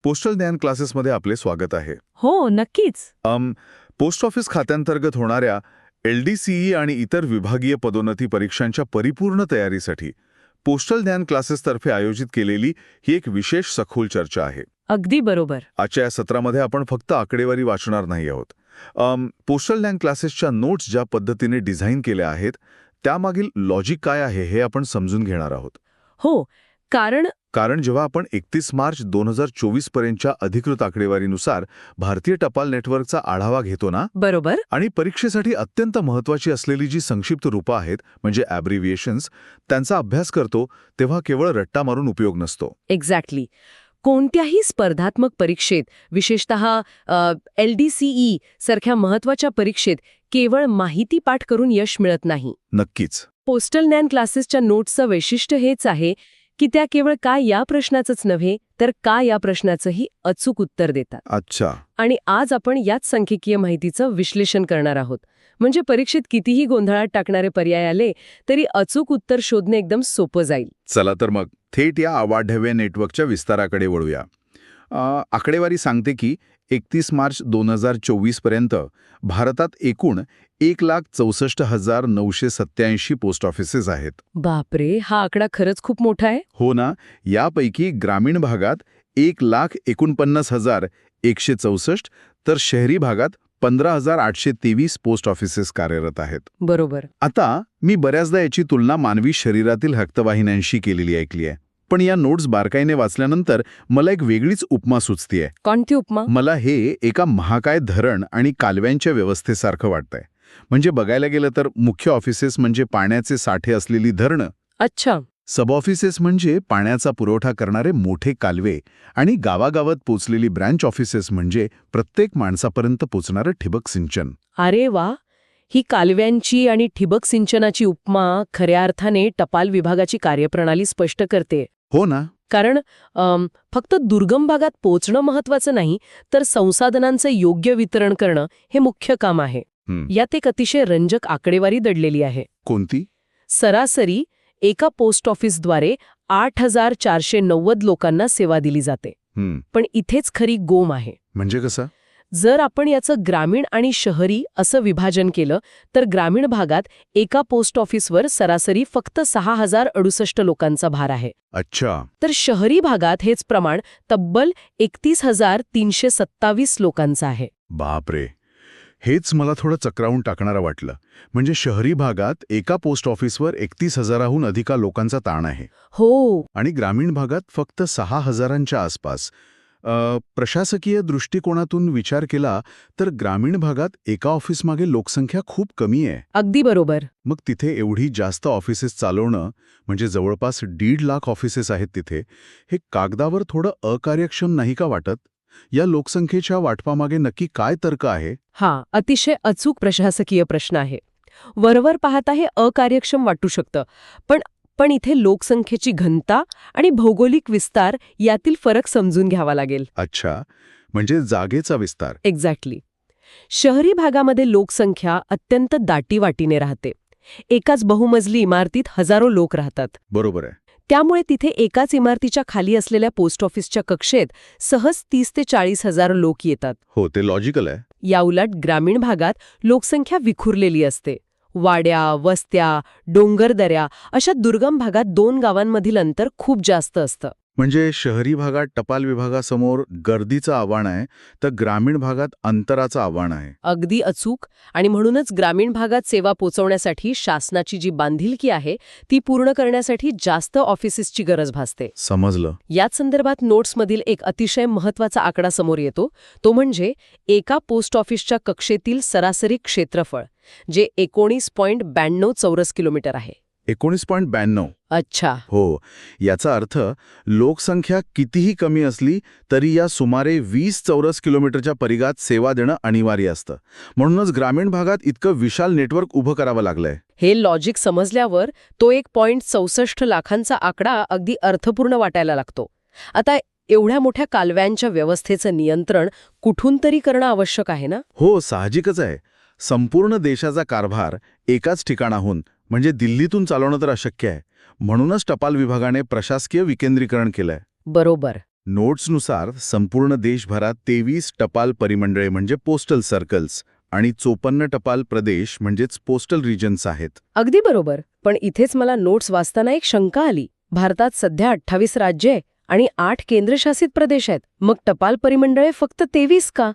Postal ज्ञान क्लासेसमध्ये आपले स्वागत आहे. हो, नक्कीच. पोस्ट ऑफिस खात्यांतर्गत होणाऱ्या LDCE आणि इतर विभागीय पदोन्नती परीक्षांच्या परिपूर्ण तयारीसाठी पोस्टल ज्ञान क्लासेसतर्फे आयोजित केलेली ही एक विशेष सखोल चर्चा आहे. अगदी बरोबर. आजच्या या सत्रामध्ये आपण फक्त आकडेवारी वाचणार नाही आहोत. पोस्टल ज्ञान क्लासेसच्या नोट्स ज्या पद्धतीने डिझाईन केल्या आहेत त्यामागील लॉजिक काय आहे हे आपण समजून घेणार आहोत. हो, कारण जेव्हा आपण 31 मार्च 2024 पर्यंतच्या अधिकृत आकडेवारीनुसार भारतीय टपाल नेटवर्कचा आढावा घेतो ना, बरोबर, आणि परीक्षेसाठी अत्यंत महत्त्वाची असलेली जी संक्षिप्त रूपं आहेत म्हणजे ॲब्रिव्हिएशन्स, त्यांचा अभ्यास करतो तेव्हा केवळ रट्टा मारून उपयोग नसतो. एक्झॅक्टली. कोणत्याही स्पर्धात्मक परीक्षेत, विशेषतः LDCE सारख्या महत्त्वाच्या परीक्षेत केवळ माहिती पाठ करून यश मिळत नाही. नक्कीच. पोस्टल ज्ञान क्लासेसच्या नोट्सचं वैशिष्ट्य हेच आहे की त्या केवळ का या प्रश्नाचंच नव्हे तर का या प्रश्नाचंही अचूक उत्तर देतात. अच्छा. आणि आज आपण याच सांख्यिकीय माहितीचं विश्लेषण करणार आहोत. म्हणजे परीक्षेत कितीही गोंधळात टाकणारे पर्याय आले तरी अचूक उत्तर शोधणे एकदम सोपं जाईल. चला तर मग थेट या अवाढव्य नेटवर्कच्या विस्ताराकडे वळूया. आकडेवारी सांगते की 31 मार्च 2024 पर्यंत भारतात एकूण 1,64,987 पोस्ट ऑफिसेस आहेत. बापरे, हा आकडा खरंच खूप मोठा आहे. हो ना. यापैकी ग्रामीण भागात 1,49,164 तर शहरी भागात 15,823 पोस्ट ऑफिसेस कार्यरत आहेत. बरोबर. आता मी बऱ्याचदा याची तुलना मानवी शरीरातील रक्तवाहिन्यांशी केलेली ऐकली आहे. पण या नोट्स बारकाईने वाचल्यानंतर मला एक वेगळीच उपमा सुचतीये. कोणती उपमा? मला हे एका महाकाय धरण आणि कालव्यांच्या व्यवस्थेसारखं वाटतंय. म्हणजे बघायला गेलं तर मुख्य ऑफिसेस म्हणजे पाण्याचे साठे असलेली धरणं. अच्छा. सब ऑफिसेस म्हणजे पाण्याचा पुरवठा करणारे मोठे कालवे आणि गावागावात पोचलेली ब्रँच ऑफिसेस म्हणजे प्रत्येक माणसापर्यंत पोचणारं ठिबक सिंचन. अरे वा, ही कालव्यांची आणि ठिबक सिंचनाची उपमा खऱ्या अर्थाने टपाल विभागाची कार्यप्रणाली स्पष्ट करते. हो ना. कारण फक्त दुर्गम भागात पोचणं महत्वाचं नाही तर संसाधनांचं योग्य वितरण करणं हे मुख्य काम आहे. यात एक अतिशय रंजक आकडेवारी दडलेली आहे. कोणती? सरासरी एका पोस्ट ऑफिसद्वारे 8,490 लोकांना सेवा दिली जाते. पण इथेच खरी गोम आहे. म्हणजे कसं? जर आपण याचं ग्रामीण आणि शहरी असं विभाजन केलं तर ग्रामीण भागात एका पोस्ट ऑफिसवर सरासरी फक्त 6,068 लोकांचा भार आहे. अच्छा. तर शहरी भागात हेच प्रमाण तब्बल 31,327 लोकांचं आहे. बापरे, हेच मला थोडं चक्रावून टाकणारं वाटलं. म्हणजे शहरी भागात एका पोस्ट ऑफिसवर 31,000हून अधिक लोकांचा ताण आहे. हो. आणि ग्रामीण भागात फक्त 6,000च्या आसपास. प्रशासकीय दृष्टिकोनातून विचार केला तर ग्रामीण भागात एका ऑफिसमागे लोकसंख्या खूप कमी आहे. अगदी बरोबर. मग तिथे एवढी जास्त ऑफिसेस चालवणं म्हणजे जवळपास 1.5 लाख ऑफिसेस आहेत तिथे, हे कागदावर थोडं अकार्यक्षम नाही का वाटत? या लोकसंख्येच्या वाटपामागे नक्की काय तर्क आहे? हा अतिशय अचूक प्रशासकीय प्रश्न आहे. वरवर पाहता हे अकार्यक्षम वाटू शकतं, पण इथे लोकसंख्येची घनता आणि भौगोलिक विस्तार यातील फरक समजून घ्यावा लागेल. अच्छा, म्हणजे जागेचा विस्तार. एक्झॅक्टली. शहरी भागामध्ये लोकसंख्या अत्यंत दाटीवाटीने राहते. एकाच बहुमजली इमारतीत हजारो लोक राहतात. बरोबर आहे. त्यामुळे तिथे एकाच इमारतीच्या खाली असलेल्या पोस्ट ऑफिसच्या कक्षेत सहज 30 ते 40 हजार लोक येतात. हो, ते लॉजिकल आहे. याउलट ग्रामीण भागात लोकसंख्या विखुरलेली असते. वाड्या, वस्त्या, डोंगरदऱ्या अशा दुर्गम भागात 2 गावांमधील अंतर खूप जास्त असतं. म्हणजे शहरी भागात टपाल विभागासमोर गर्दीचं आव्हान आहे तर ग्रामीण भागात अंतराचं आव्हान आहे. अगदी अचूक. आणि म्हणूनच ग्रामीण भागात सेवा पोहोचवण्यासाठी शासनाची जी बांधिलकी आहे ती पूर्ण करण्यासाठी जास्त ऑफिसेसची गरज भासते. समजलं. याच संदर्भात नोट्समधील एक अतिशय महत्त्वाचा आकडा समोर येतो. तो म्हणजे एका पोस्ट ऑफिसच्या कक्षेतील सरासरी क्षेत्रफळ, जे 19.92 चौरस किलोमीटर आहे. 19.92. अच्छा. हो. याचा अर्थ लोकसंख्या कितीही कमी असली तरी या सुमारे 20 चौरस किलोमीटरच्या परिघात सेवा देणं अनिवार्य असतं. म्हणूनच ग्रामीण भागात इतकं विशाल नेटवर्क उभं करावं लागलंय. हे लॉजिक समजल्यावर तो 1.64 लाखांचा आकडा अगदी अर्थपूर्ण वाटायला लागतो. आता एवढ्या मोठ्या कालव्यांच्या व्यवस्थेचं नियंत्रण कुठून तरी करणं आवश्यक आहे ना? हो, साहजिकच आहे. संपूर्ण देशाचा कारभार एकाच ठिकाणाहून म्हणजे दिल्लीतून चालवणं तर अशक्य आहे. म्हणूनच टपाल विभागाने प्रशासकीय विकेंद्रीकरण केलंय. बरोबर. नोट्सनुसार संपूर्ण देशभरात 23 टपाल परिमंडळे म्हणजे पोस्टल सर्कल्स आणि 54 टपाल प्रदेश म्हणजेच पोस्टल रिजन्स आहेत. अगदी बरोबर. पण इथेच मला नोट्स वाचताना एक शंका आली. भारतात सध्या 28 राज्ये आणि 8 केंद्रशासित प्रदेश आहेत. मग टपाल परिमंडळे फक्त 23 का?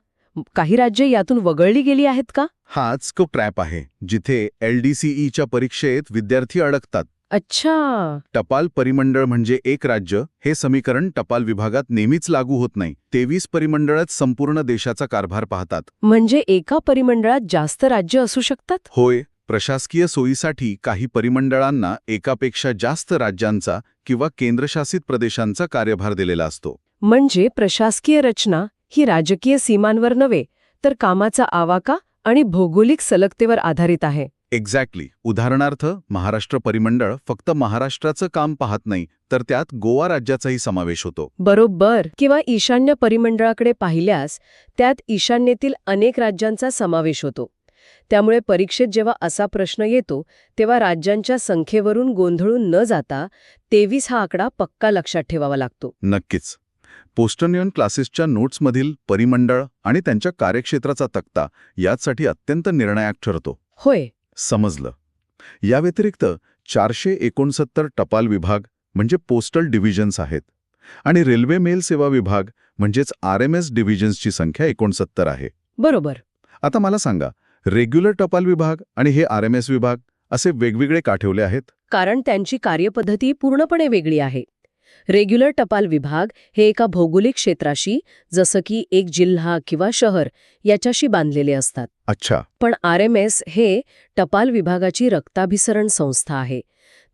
काही राज्ये यातून वगळली गेली आहेत का? हाच तो ट्रॅप आहे जिथे LDCEच्या परीक्षेत विद्यार्थी अडकतात. अच्छा. टपाल परिमंडळ म्हणजे एक राज्य हे समीकरण टपाल विभागात नेहमीच लागू होत नाही. 23 परिमंडळच संपूर्ण देशाचा कारभार पाहतात. म्हणजे एका परिमंडळात जास्त राज्य असू शकतात? होय, प्रशासकीय सोयीसाठी काही परिमंडळांना एकापेक्षा जास्त राज्यांचा किंवा केंद्रशासित प्रदेशांचा कार्यभार दिलेला असतो. म्हणजे प्रशासकीय रचना ही राजकीय सीमांवर नव्हे तर कामाचा आवाका आणि भौगोलिक सलगतेवर आधारित आहे. एक्झॅक्टली. उदाहरणार्थ, महाराष्ट्र परिमंडळ फक्त महाराष्ट्राचं काम पाहत नाही, तर त्यात गोवा राज्याचाही समावेश होतो. बरोबर. किंवा ईशान्य परिमंडळाकडे पाहिल्यास त्यात ईशान्येतील अनेक राज्यांचा समावेश होतो. त्यामुळे परीक्षेत जेव्हा असा प्रश्न येतो तेव्हा राज्यांच्या संख्येवरून गोंधळून न जाता 23 हा आकडा पक्का लक्षात ठेवावा लागतो. नक्कीच. पोस्टल युनियन क्लासेसच्या नोट्समधील परिमंडळ आणि त्यांच्या कार्यक्षेत्राचा तक्ता यासाठी अत्यंत निर्णायक ठरतो. होय. समजलं. या व्यतिरिक्त 469 टपाल विभाग म्हणजे पोस्टल डिव्हिजन्स आहेत आणि रेल्वे मेल सेवा विभाग म्हणजेच RMS डिव्हिजन्सची संख्या 69 आहे. बरोबर. आता मला सांगा, रेग्युलर टपाल विभाग आणि हे RMS विभाग असे वेगवेगळे का ठेवले आहेत? कारण त्यांची कार्यपद्धती पूर्णपणे वेगळी आहे. रेग्युलर टपाल विभाग हे एका भौगोलिक क्षेत्राशी, जसं की एक जिल्हा किंवा शहर, याच्याशी बांधलेले असतात. अच्छा. पण RMS हे टपाल विभागाची रक्ताभिसरण संस्था आहे.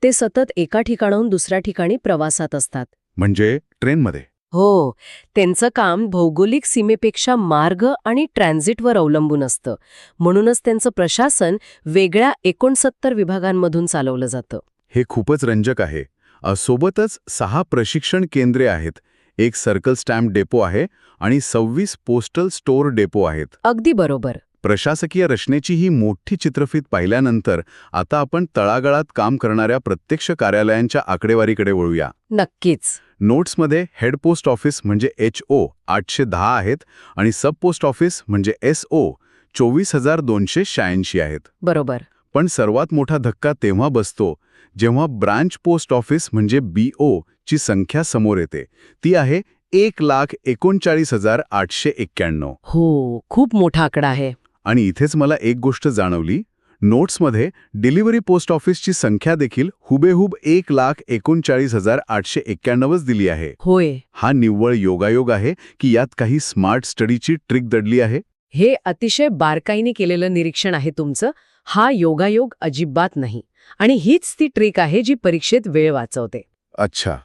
ते सतत एका ठिकाणाहून दुसऱ्या ठिकाणी प्रवासात असतात. म्हणजे ट्रेनमध्ये? हो. त्यांचं काम भौगोलिक सीमेपेक्षा मार्ग आणि ट्रान्झिटवर अवलंबून असतं. म्हणूनच त्यांचं प्रशासन वेगळ्या 69 विभागांमधून चालवलं जातं. हे खूपच रंजक आहे. सोबतच 6 प्रशिक्षण केंद्रे आहेत, एक सर्कल स्टॅम्प डेपो आहे आणि 26 पोस्टल स्टोअर डेपो आहेत. अगदी बरोबर. प्रशासकीय रचनेची ही मोठी चित्रफीत पाहिल्यानंतर आता आपण तळागाळात काम करणाऱ्या प्रत्यक्ष कार्यालयांच्या आकडेवारीकडे वळूया. नक्कीच. नोट्समध्ये हेड पोस्ट ऑफिस म्हणजे HO 810 आहेत आणि सब पोस्ट ऑफिस म्हणजे SO 24,286 आहेत. बरोबर. पण सर्वात मोठा धक्का तेव्हा बसतो जेव्हा ब्रांच पोस्ट ऑफिस म्हणजे BO ची संख्या समोर येते. ती आहे 1,39,891. हो, खूप मोठा आकडा आहे. आणि इथेच मला एक गोष्ट जाणवली. नोट्समध्ये डिलिव्हरी पोस्ट ऑफिसची संख्या देखील हुबेहूब 1,39,891 दिली आहे. होय. हा निव्वळ योगायोग आहे की यात काही स्मार्ट स्टडीची ट्रिक दडली आहे? हे अतिशय बारकाईने केलेलं निरीक्षण आहे तुमचं. हा योगायोग अजिबात नाही. आणि हीच ती ट्रिक आहे जी परीक्षेत वेळ वाचवते. अच्छा.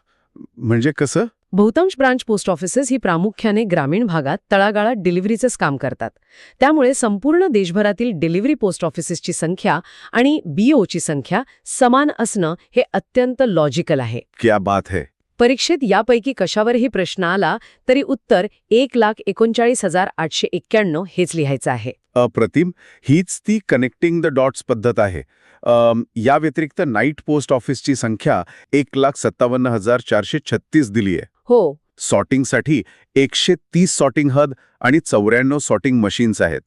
म्हणजे कसं? बहुतांश ब्रांच पोस्ट ऑफिसेस ही प्रामुख्याने ग्रामीण भागात तळागाळात डिलिव्हरीचंच काम करतात. त्यामुळे संपूर्ण देशभरातील डिलिव्हरी पोस्ट ऑफिसेसची संख्या आणि BOची संख्या समान असणं हे अत्यंत लॉजिकल आहे. क्या बात है. परीक्षेत यापैकी कशावरही प्रश्न आला तरी उत्तर 1,39,891 हेच लिहायचं आहे. अप्रतिम. हीच ती कनेक्टिंग द डॉट्स पद्धत आहे. या व्यतिरिक्त नाईट पोस्ट ऑफिसची संख्या 1,57,436 दिली आहे. हो. सॉर्टिंगसाठी 130 सॉर्टिंग हद आणि 94 सॉर्टिंग मशीन्स आहेत.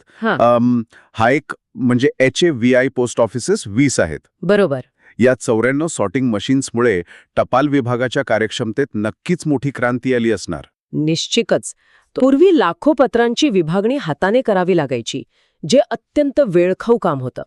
हा एक म्हणजे HAVI पोस्ट ऑफिसेस 20 आहेत. बरोबर. या 94 सॉर्टिंग मशीन्समुळे टपाल विभागाच्या कार्यक्षमतेत नक्कीच मोठी क्रांती आली असणार. निश्चितच. पूर्वी लाखो पत्रांची विभागणी हाताने करावी लागायची, जे अत्यंत वेळखाऊ काम होतं.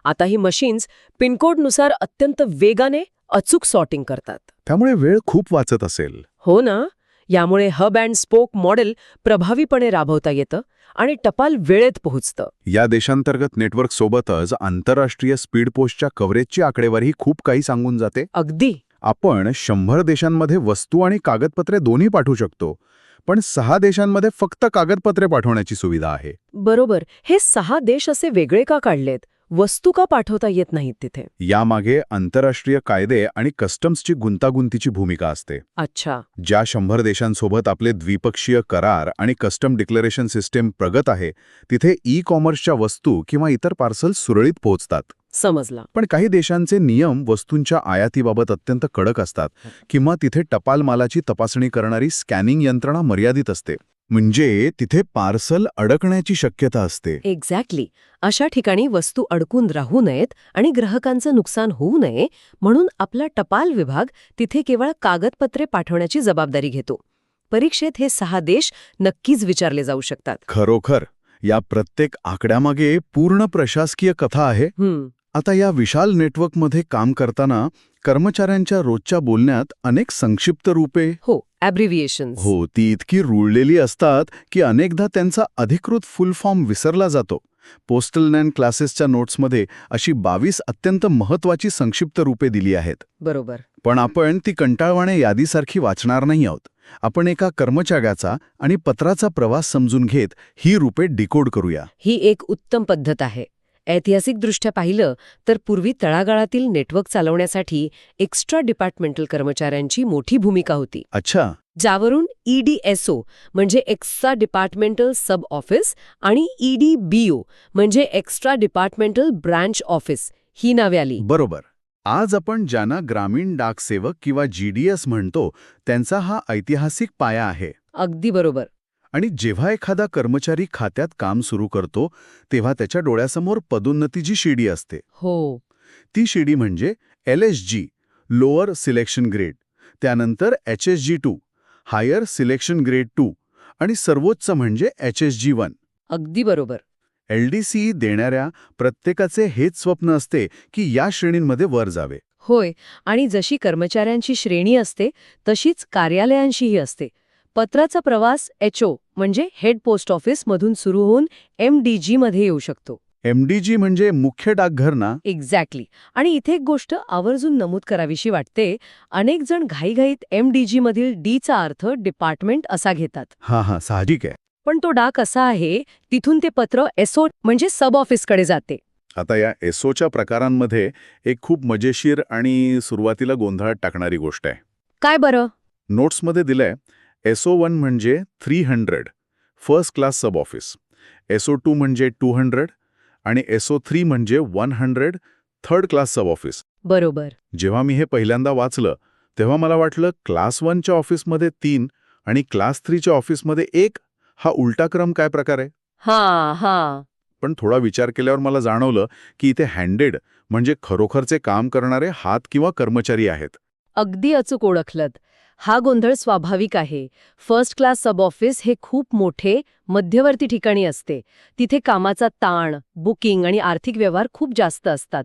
आता ही मशीन्स पिनकोडनुसार अत्यंत वेगाने अचूक सॉर्टिंग करतात. त्यामुळे वेळ खूप वाचत असेल. हो ना. यामुळे हब अँड स्पोक मॉडेल प्रभावीपणे राबवता येतं आणि टपाल वेळेत पोहोचतं. या देशांतर्गत नेटवर्क सोबतच आंतरराष्ट्रीय स्पीड पोस्टच्या कव्हरेजची आकडेवारी खूप काही सांगून जाते. अगदी. आपण 100 देशांमध्ये वस्तू आणि कागदपत्रे दोन्ही पाठवू शकतो, पण 6 देशांमध्ये फक्त कागदपत्रे पाठवण्याची सुविधा आहे. बरोबर. हे 6 देश असे वेगळे का काढलेत? वस्तू का पाठवता येत नाहीत तिथे? यामागे आंतरराष्ट्रीय कायदे आणि कस्टम्सची गुंतागुंतीची भूमिका असते. अच्छा. ज्या 100 देशांसोबत आपले द्विपक्षीय करार आणि कस्टम डिक्लेरेशन सिस्टीम प्रगत आहे, तिथे ई-कॉमर्सच्या वस्तू किंवा इतर पार्सल्स सुरळीत पोहोचतात. समजला. पण काही देशांचे नियम वस्तूंच्या आयातीबाबत अत्यंत कडक असतात किंवा तिथे टपाल मालाची तपासणी करणारी स्कॅनिंग यंत्रणा मर्यादित असते. म्हणजे तिथे पार्सल अडकण्याची शक्यता असते. एक्झॅक्टली. अशा ठिकाणी वस्तू अडकून राहू नयेत आणि ग्राहकांचं नुकसान होऊ नये म्हणून आपला टपाल विभाग तिथे केवळ कागदपत्रे पाठवण्याची जबाबदारी घेतो. परीक्षेत हे 6 देश नक्कीच विचारले जाऊ शकतात. खरोखर या प्रत्येक आकड्यामागे पूर्ण प्रशासकीय कथा आहे. आता या विशाल नेटवर्कमध्ये काम करताना कर्मचाऱ्यांच्या रोजच्या बोलण्यात अनेक संक्षिप्त रूपे ॲब्रिव्हिएशन्स. ती इतकी रुळलेली असतात की अनेकदा त्यांचा अधिकृत फुल फॉर्म विसरला जातो. पोस्टल नॅन क्लासेसच्या नोट्समध्ये अशी 22 अत्यंत महत्वाची संक्षिप्त रूपे दिली आहेत. बरोबर. पण आपण ती कंटाळवाणे यादीसारखी वाचणार नाही आहोत. आपण एका कर्मचाऱ्याचा आणि पत्राचा प्रवास समजून घेत ही रूपे डिकोड करूया. ही एक उत्तम पद्धत आहे. ऐतिहासिकदृष्ट्या पाहिलं तर पूर्वी तळागाळातील नेटवर्क चालवण्यासाठी एक्स्ट्रा डिपार्टमेंटल कर्मचाऱ्यांची मोठी भूमिका होती. अच्छा. ज्यावरून EDSO म्हणजे एक्स्ट्रा डिपार्टमेंटल सब ऑफिस आणि EDBO म्हणजे एक्स्ट्रा डिपार्टमेंटल ब्रांच ऑफिस ही नावे आली. बरोबर. आज आपण ज्यांना ग्रामीण डाक सेवक किंवा GDS म्हणतो त्यांचा हा ऐतिहासिक पाया आहे. अगदी बरोबर. आणि जेव्हा एखादा कर्मचारी खात्यात काम सुरू करतो तेव्हा त्याच्या डोळ्यासमोर पदोन्नतीची शिडी असते. ती शिडी म्हणजे LSG लोअर सिलेक्शन ग्रेड, त्यानंतर HSG2 हायर सिलेक्शन ग्रेड 2 आणि सर्वोच्च म्हणजे HSG1. अगदी बरोबर. LDCE देणाऱ्या प्रत्येकाचे हेच स्वप्न असते की या श्रेणींमध्ये वर जावे. होय. आणि जशी कर्मचाऱ्यांची श्रेणी असते तशीच कार्यालयांशीही असते. पत्राचा प्रवास HO म्हणजे हेड पोस्ट ऑफिस मधून सुरू होऊन MDG मध्ये येऊ शकतो. MDG म्हणजे मुख्य डाकघर ना? एक्झॅक्टली. आणि इथे एक गोष्ट आवर्जून नमूद करावीशी वाटते. अनेक जण घाईघाईत MDG मधील D चा अर्थ डिपार्टमेंट असा घेतात. साहजिक आहे. पण तो डाक असा आहे तिथून ते पत्र SO म्हणजे सब ऑफिसकडे जाते. आता या SOच्या प्रकारांमध्ये एक खूप मजेशीर आणि सुरुवातीला गोंधळात टाकणारी गोष्ट आहे. काय बरं? नोट्समध्ये दिलंय SO1 म्हणजे 300 फर्स्ट क्लास सब ऑफिस, SO2 म्हणजे 200 आणि SO3 म्हणजे 100 थर्ड क्लास सब ऑफिस. बरोबर. जेव्हा मी हे पहिल्यांदा वाचलं तेव्हा मला वाटलं क्लास 1च्या ऑफिसमध्ये 3 आणि क्लास 3च्या ऑफिसमध्ये 1 हा उलटा क्रम काय प्रकार आहे? पण थोडा विचार केल्यावर मला जाणवलं की इथे हँडेड म्हणजे खरोखरचे काम करणारे हात किंवा कर्मचारी आहेत. अगदी अचूक ओळखलत. हा गोंधळ स्वाभाविक आहे. फर्स्ट क्लास सब ऑफिस हे खूप मोठे मध्यवर्ती ठिकाणी असते. तिथे कामाचा ताण, बुकिंग आणि आर्थिक व्यवहार खूप जास्त असतात.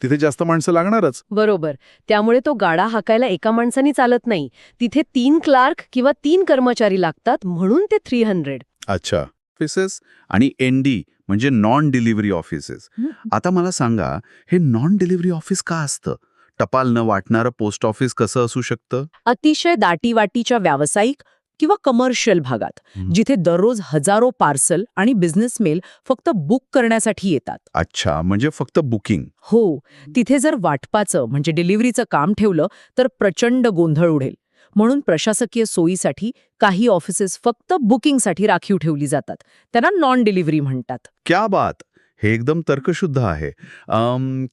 तिथे जास्त माणसं लागणारच. बरोबर. त्यामुळे तो गाडा हाकायला एका माणसानी चालत नाही. तिथे 3 क्लार्क किंवा 3 कर्मचारी लागतात म्हणून ते 300. अच्छा. ऑफिसेस आणि ND म्हणजे नॉन डिलिव्हरी ऑफिसेस. आता मला सांगा, हे नॉन डिलिव्हरी ऑफिस का असतं? टपाल न वाटणारं पोस्ट ऑफिस कसं असू शकतं? अतिशय दाटीवाटीच्या व्यावसायिक किंवा कमर्शियल भागात, जिथे दररोज हजारो पार्सल आणि बिझनेस मेल फक्त बुक करण्यासाठी येतात. अच्छा, म्हणजे फक्त बुकिंग. तिथे जर वाटपाचं म्हणजे डिलिव्हरीचं काम ठेवलं तर प्रचंड गोंधळ उडेल. म्हणून प्रशासकीय सोयीसाठी काही ऑफिसेस फक्त बुकिंगसाठी राखीव ठेवली जातात. त्यांना नॉन डिलिव्हरी म्हणतात. क्या बात! हे एकदम तर्कशुद्ध आहे.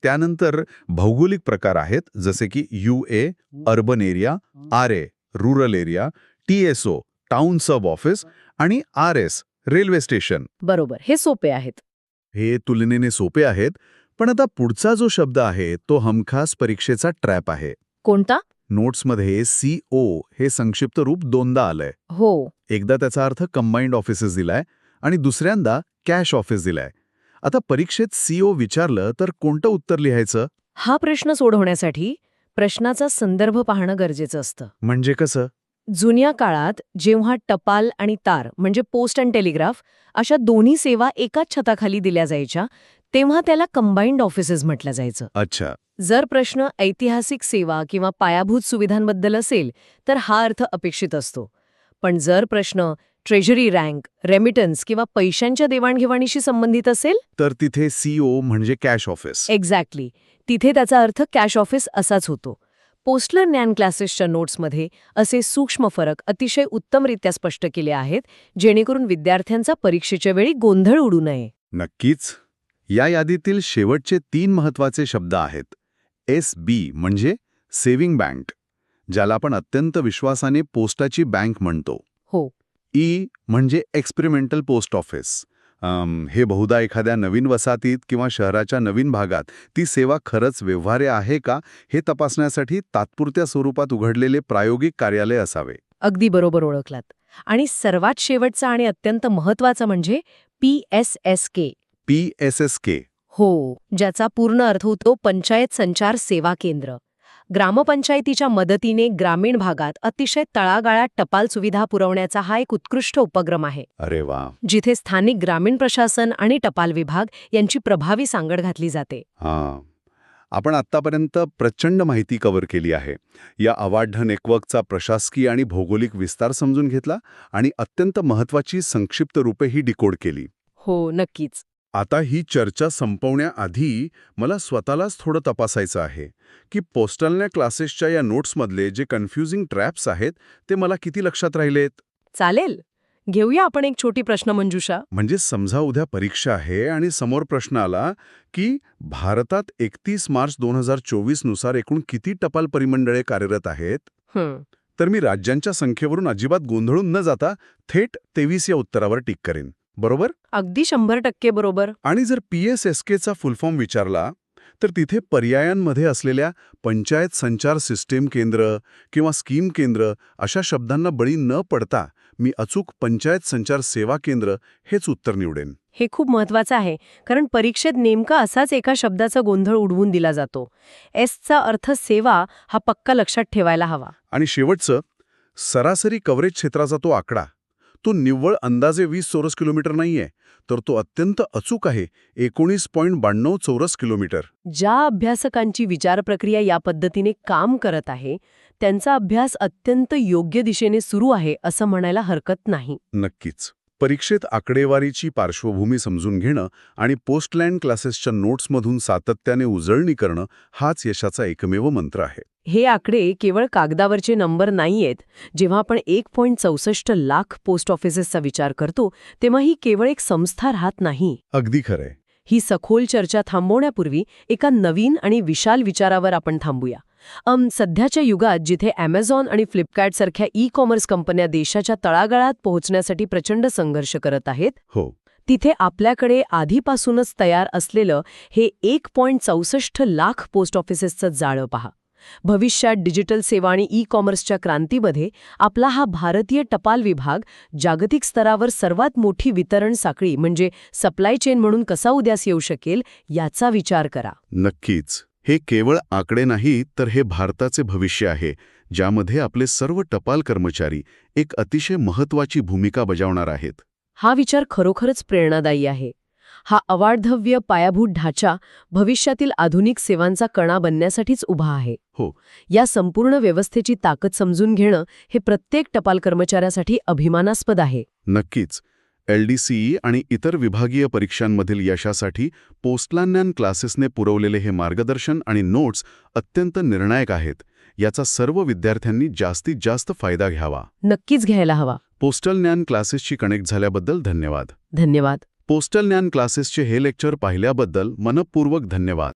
त्यानंतर भौगोलिक प्रकार आहेत जसे की UA urban area, RA rural area, TSO town sub office आणि RS रेल्वे स्टेशन. बरोबर. हे सोपे आहेत. हे तुलनेने सोपे आहेत. पण आता पुढचा जो शब्द आहे तो हमखास परीक्षेचा ट्रॅप आहे. कोणता? नोट्समध्ये CO हे संक्षिप्त रूप दोनदा आलंय. एकदा त्याचा अर्थ कंबाईंड ऑफिसेस दिलाय आणि दुसऱ्यांदा कॅश ऑफिस दिलाय. आता परीक्षेत CO विचारलं तर कोणतं उत्तर लिहायचं? हा प्रश्न सोडवण्यासाठी प्रश्नाचा संदर्भ पाहणं गरजेचं असतं. म्हणजे कसं? जुन्या काळात जेव्हा टपाल आणि तार म्हणजे पोस्ट अँड टेलिग्राफ अशा दोन्ही सेवा एकाच छताखाली दिल्या जायच्या तेव्हा त्याला कंबाईंड ऑफिसेस म्हटलं जायचं. अच्छा. जर प्रश्न ऐतिहासिक सेवा किंवा पायाभूत सुविधांबद्दल असेल तर हा अर्थ अपेक्षित असतो. पण जर प्रश्न ट्रेजरी रँक, रेमिटन्स किंवा पैशांच्या देवाणघेवाणीशी संबंधित असेल तर तिथे CO म्हणजे कॅश ऑफिस. एक्झॅक्टली. तिथे त्याचा अर्थ कॅश ऑफिस असाच होतो. पोस्टल ज्ञान क्लासेसच्या नोट्समध्ये असे सूक्ष्म फरक अतिशय उत्तमरित्या स्पष्ट केले आहेत जेणेकरून विद्यार्थ्यांचा परीक्षेच्या वेळी गोंधळ उडू नये. नक्कीच. या यादीतील शेवटचे 3 महत्वाचे शब्द आहेत. SB म्हणजे सेव्हिंग बँक, ज्याला आपण अत्यंत विश्वासाने पोस्टाची बँक म्हणतो. हो. E म्हणजे एक्सपेरिमेंटल पोस्ट ऑफिस. हे बहुधा एखाद्या नवीन वसाहतीत किंवा शहराच्या नवीन भागात ती सेवा खरंच व्यवहार्य आहे का हे तपासण्यासाठी तात्पुरत्या स्वरूपात उघडलेले प्रायोगिक कार्यालय असावे. अगदी बरोबर ओळखलात. आणि सर्वात शेवटचा आणि अत्यंत महत्वाचा म्हणजे PSSK. PSSK. हो, ज्याचा पूर्ण अर्थ होतो पंचायत संचार सेवा केंद्र. ग्रामपंचायतीच्या मदतीने ग्रामीण भागात अतिशय तळागाळात टपाल सुविधा पुरवण्याचा हा एक उत्कृष्ट उपक्रम आहे, अरे वा. जिथे स्थानिक ग्रामीण प्रशासन आणि टपाल विभाग यांची प्रभावी सांगड घातली जाते. हां. आपण आत्तापर्यंत प्रचंड माहिती कव्हर केली आहे. या अवाढव्य नेटवर्कचा प्रशासकीय आणि भौगोलिक विस्तार समजून घेतला आणि अत्यंत महत्वाची संक्षिप्त रूपेही डिकोड केली. हो, नक्कीच. आता ही चर्चा संपवण्याआधी मला स्वतःलाच थोडं तपासायचं आहे की पोस्टलने क्लासेसच्या या नोट्समधले जे कन्फ्युजिंग ट्रॅप्स आहेत ते मला किती लक्षात राहिलेत. चालेल. घेऊया आपण एक छोटी प्रश्नमंजुषा. म्हणजे समजा उद्या परीक्षा आहे आणि समोर प्रश्न आला की भारतात 31 मार्च 2024 नुसार एकूण किती टपाल परिमंडळे कार्यरत आहेत, तर मी राज्यांच्या संख्येवरून अजिबात गोंधळून न जाता थेट 23 या उत्तरावर टिक करेन. बरोबर? अगदी 100% बरोबर. आणि जर PSSKचा फुल फॉर्म विचारला तर तिथे पर्यायांमध्ये असलेल्या पंचायत संचार सिस्टीम केंद्र किंवा स्कीम केंद्र अशा शब्दांना बळी न पडता मी अचूक पंचायत संचार सेवा केंद्र हेच उत्तर निवडेन. हे खूप महत्वाचं आहे, कारण परीक्षेत नेमका असाच एका शब्दाचा गोंधळ उडवून दिला जातो. एसचा अर्थ सेवा हा पक्का लक्षात ठेवायला हवा. आणि शेवटचं, सरासरी कव्हरेज क्षेत्राचा तो आकडा, तो निव्वळ अंदाजे 20 चौरस किलोमीटर नाहीये, तर तो अत्यंत अचूक आहे, 19.92 चौरस किलोमीटर. ज्या अभ्यासकांची विचार प्रक्रिया या पद्धतीने काम करत आहे त्यांचा अभ्यास अत्यंत योग्य दिशेने सुरू आहे असं म्हणायला हरकत नाही. नक्कीच. परीक्षेत आकडेवारीची पार्श्वभूमी समजून घेणं आणि पोस्टलँड क्लासेसच्या नोट्समधून सातत्याने उजळणी करणं हाच यशाचा एकमेव मंत्र आहे. हे आकडे केवळ कागदावरचे नंबर नाहीयेत. जेव्हा आपण 1.64 लाख पोस्ट ऑफिसेसचा विचार करतो तेव्हा ही केवळ एक संस्था राहत नाही. अगदी खरंय. ही सखोल चर्चा थांबवण्यापूर्वी एका नवीन आणि विशाल विचारावर आपण थांबूया. सध्याच्या युगात जिथे Amazon आणि Flipkart सारख्या ई-कॉमर्स कंपन्या देशाच्या तळागाळात पोहोचण्यासाठी प्रचंड संघर्ष करत आहेत, हो, तिथे आपल्याकडे आधीपासूनच तयार असलेलं हे 1.64 लाख पोस्ट ऑफिसेसचं जाळं पहा. भविष्यात डिजिटल सेवा आणि ई-कॉमर्सच्या क्रांतीमध्ये आपला हा भारतीय टपाल विभाग जागतिक स्तरावर सर्वात मोठी वितरण साखळी म्हणजे सप्लाय चेन म्हणून कसा उद्यास येऊ शकेल याचा विचार करा. नक्कीच. हे केवळ आकडे नाही, तर हे भारताचे भविष्य आहे, ज्यामध्ये आपले सर्व टपाल कर्मचारी एक अतिशय महत्वाची भूमिका बजावणार आहेत. हा विचार खरोखरच प्रेरणादायी आहे. हा अवाढव्य पायाभूत ढाचा भविष्यातील आधुनिक सेवांचा कणा बनण्यासाठीच उभा आहे. हो. या संपूर्ण व्यवस्थेची ताकद समजून घेणं हे प्रत्येक टपाल कर्मचाऱ्यासाठी अभिमानास्पद आहे. नक्कीच. LDCE आणि इतर विभागीय परीक्षांमधील यशासाठी पोस्टलँड क्लासेसने पुरवलेले हे मार्गदर्शन आणि नोट्स अत्यंत निर्णायक आहेत. याचा सर्व विद्यार्थ्यांनी जास्तीत जास्त फायदा घ्यावा. नक्कीच घ्यायला हवा. पोस्टल ज्ञान क्लासेसशी कनेक्ट झाल्याबद्दल धन्यवाद. धन्यवाद. पोस्टल ज्ञान क्लासेसचे हे लेक्चर पाहिल्याबद्दल मनपूर्वक धन्यवाद.